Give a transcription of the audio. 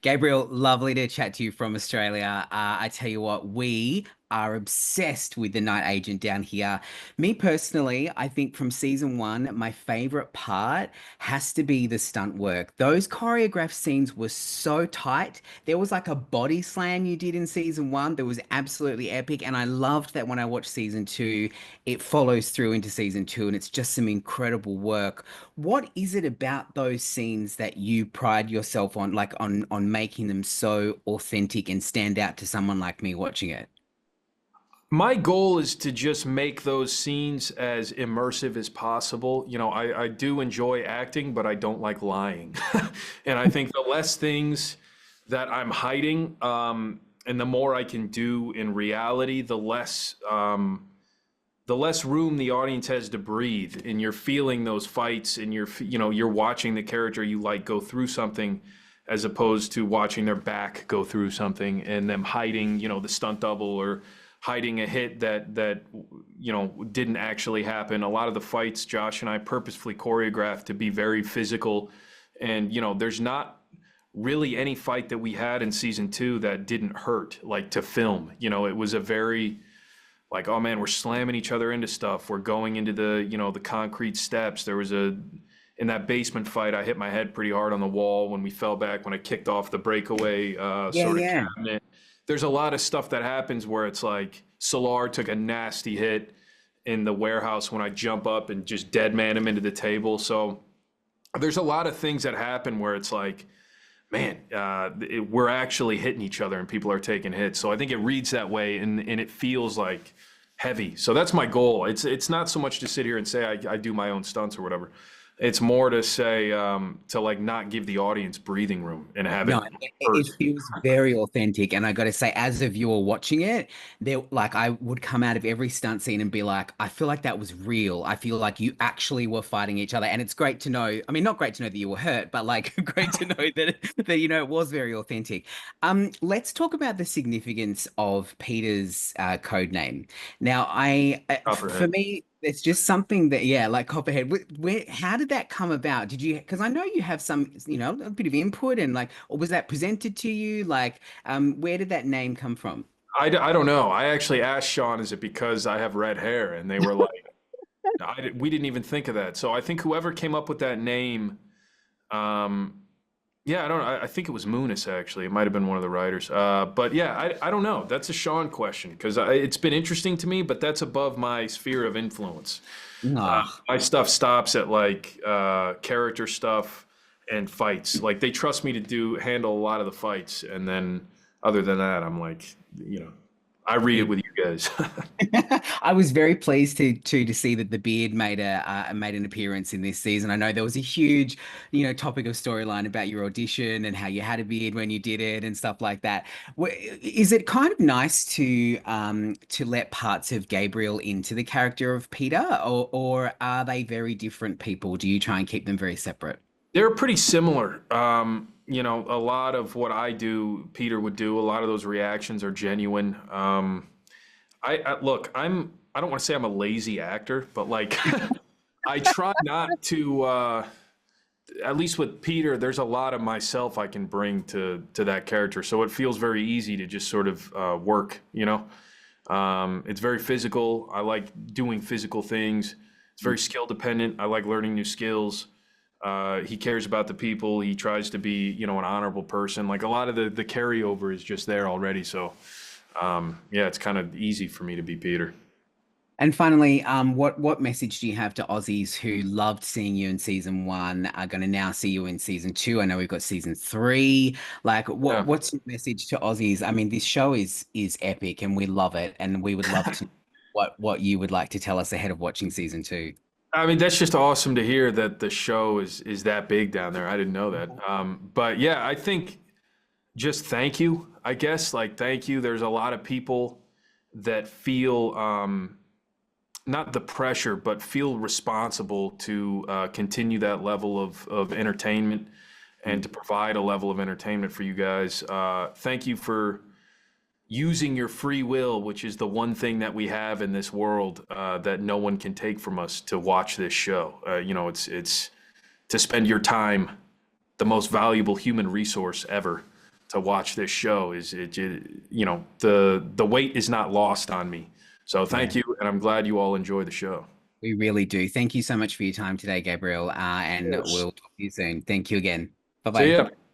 Gabriel, lovely to chat to you from Australia. I tell you what, we are obsessed with the night agent down here. Me personally, I think from season one, my favorite part has to be the stunt work. Those choreographed scenes were so tight. There was like a body slam you did in season one that was absolutely epic. And I loved that when I watched season two, it follows through into season two, and it's just some incredible work. What is it about those scenes that you pride yourself on, like on making them so authentic and stand out to someone like me watching it? My goal is to just make those scenes as immersive as possible. I do enjoy acting, but I don't like lying. And I think the less things that I'm hiding, and the more I can do in reality, the less room the audience has to breathe. And you're feeling those fights, and you're watching the character you like go through something, as opposed to watching their back go through something and them hiding, the stunt double or hiding a hit that didn't actually happen. A lot of the fights Josh and I purposefully choreographed to be very physical, and there's not really any fight that we had in season two that didn't hurt, like, to film. It was a very, like, oh man, we're slamming each other into stuff. We're going into the concrete steps. In that basement fight, I hit my head pretty hard on the wall when we fell back, when I kicked off the breakaway Yeah, sort of yeah. cabinet. There's a lot of stuff that happens where it's like Solar took a nasty hit in the warehouse when I jump up and just dead man him into the table. So there's a lot of things that happen where it's like, man, we're actually hitting each other and people are taking hits. So I think it reads that way, and it feels like heavy. So that's my goal. It's not so much to sit here and say I do my own stunts or whatever. It's more to say, to, like, not give the audience breathing room and have it No, it hurt. feels very authentic. And I got to say, as a viewer watching it, there, like, I would come out of every stunt scene and be like, I feel like that was real. I feel like you actually were fighting each other. And it's great to know. I mean, not great to know that you were hurt, but like great to know that it was very authentic. Let's talk about the significance of Peter's code name. Now, for Copperhead. me, it's just something that, yeah, like Copperhead. How did that come about? Did you, because I know you have some, a bit of input and like, or was that presented to you? Like, where did that name come from? I don't know. I actually asked Sean, is it because I have red hair? And they were like, we didn't even think of that. So I think whoever came up with that name, um, yeah, I don't know. I think it was Moonis, actually. It might have been one of the writers. But yeah, I don't know. That's a Sean question, because it's been interesting to me, but that's above my sphere of influence. Oh, My stuff stops at, like, character stuff and fights. Like, they trust me to handle a lot of the fights, and then other than that, I'm like, I read it with you guys. I was very pleased to see that the beard made an appearance in this season. I know there was a huge, topic of storyline about your audition and how you had a beard when you did it and stuff like that. Is it kind of nice to let parts of Gabriel into the character of Peter, or are they very different people? Do you try and keep them very separate? They're pretty similar. A lot of what I do, Peter would do. A lot of those reactions are genuine. I look, I don't want to say I'm a lazy actor, but, like, I try not to. At least with Peter, there's a lot of myself I can bring to that character, so it feels very easy to just sort of work. It's very physical. I like doing physical things. It's very skill dependent. I like learning new skills. He cares about the people. He tries to be, an honorable person. Like, a lot of the carryover is just there already. So, yeah, it's kind of easy for me to be Peter. And finally, what message do you have to Aussies who loved seeing you in season one, are going to now see you in season two? I know we've got season three. Like, Yeah. what's your message to Aussies? I mean, this show is epic, and we love it, and we would love to know what you would like to tell us ahead of watching season two. I mean, that's just awesome to hear that the show is that big down there. I didn't know that. But yeah, I think just thank you, I guess. Like, thank you. There's a lot of people that feel, not the pressure, but feel responsible to continue that level of entertainment and to provide a level of entertainment for you guys. Thank you for using your free will, which is the one thing that we have in this world, that no one can take from us, to watch this show. It's to spend your time, the most valuable human resource ever, to watch this show. The weight is not lost on me. So Yeah, thank you, and I'm glad you all enjoy the show. we really do. Thank you so much for your time today, Gabriel. Of And course. we'll talk to you soon. Thank you again. Bye See bye. ya.